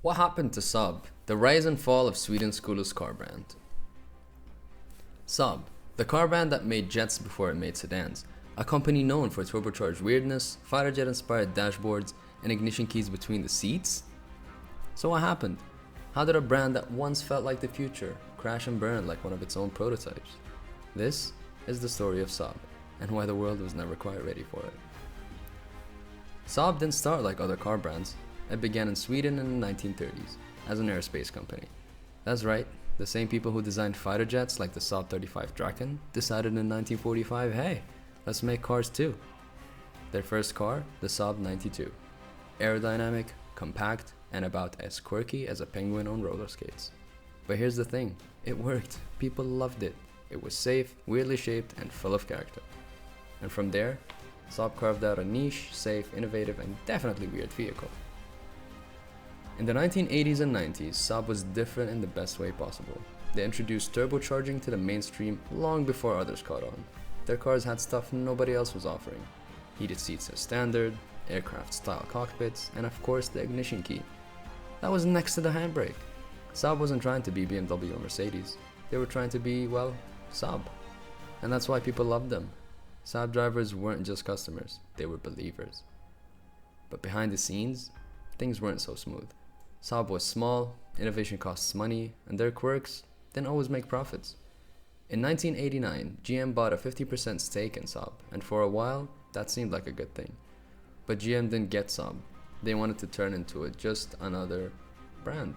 What happened to Saab? The rise and fall of Sweden's coolest car brand. Saab, the car brand that made jets before it made sedans, a company known for turbocharged weirdness, fighter jet inspired dashboards, and ignition keys between the seats? So what happened? How did a brand that once felt like the future crash and burn like one of its own prototypes? This is the story of Saab, and why the world was never quite ready for it. Saab didn't start like other car brands. It began in Sweden in the 1930s as an aerospace company. That's right, the same people who designed fighter jets like the Saab 35 Draken decided in 1945, hey, let's make cars too. Their first car, the Saab 92. Aerodynamic, compact, and about as quirky as a penguin on roller skates. But here's the thing, it worked. People loved it. It was safe, weirdly shaped, and full of character. And from there, Saab carved out a niche, safe, innovative, and definitely weird vehicle. In the 1980s and 90s, Saab was different in the best way possible. They introduced turbocharging to the mainstream long before others caught on. Their cars had stuff nobody else was offering. Heated seats as standard, aircraft-style cockpits, and of course the ignition key. That was next to the handbrake. Saab wasn't trying to be BMW or Mercedes. They were trying to be, well, Saab. And that's why people loved them. Saab drivers weren't just customers, they were believers. But behind the scenes, things weren't so smooth. Saab was small, innovation costs money, and their quirks didn't always make profits. In 1989, GM bought a 50% stake in Saab, and for a while, that seemed like a good thing. But GM didn't get Saab. They wanted to turn into just another brand.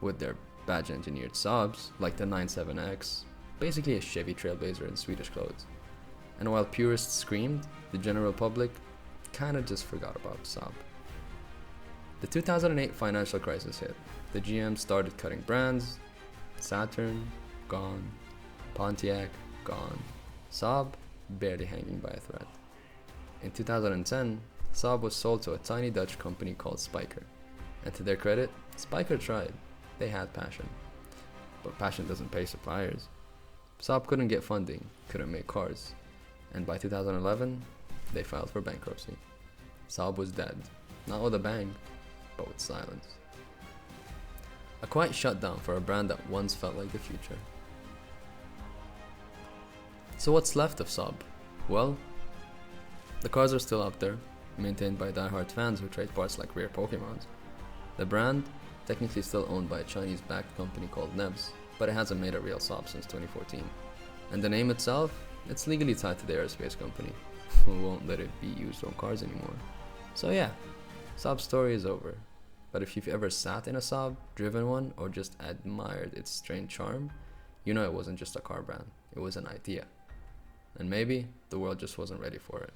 With their badge-engineered Saabs, like the 97X, basically a Chevy Trailblazer in Swedish clothes. And while purists screamed, the general public kinda just forgot about Saab. The 2008 financial crisis hit. The GM started cutting brands. Saturn, gone. Pontiac, gone. Saab, barely hanging by a thread. In 2010, Saab was sold to a tiny Dutch company called Spyker. And to their credit, Spyker tried. They had passion. But passion doesn't pay suppliers. Saab couldn't get funding, couldn't make cars. And by 2011, they filed for bankruptcy. Saab was dead. Not with a bang, but with silence. A quiet shutdown for a brand that once felt like the future. So what's left of Saab? Well, the cars are still out there, maintained by die-hard fans who trade parts like rare Pokemons. The brand, technically still owned by a Chinese-backed company called Nebs, but it hasn't made a real Saab since 2014. And the name itself, it's legally tied to the aerospace company, who won't let it be used on cars anymore. So yeah, Saab's story is over. But if you've ever sat in a Saab, driven one, or just admired its strange charm, you know it wasn't just a car brand, it was an idea. And maybe the world just wasn't ready for it.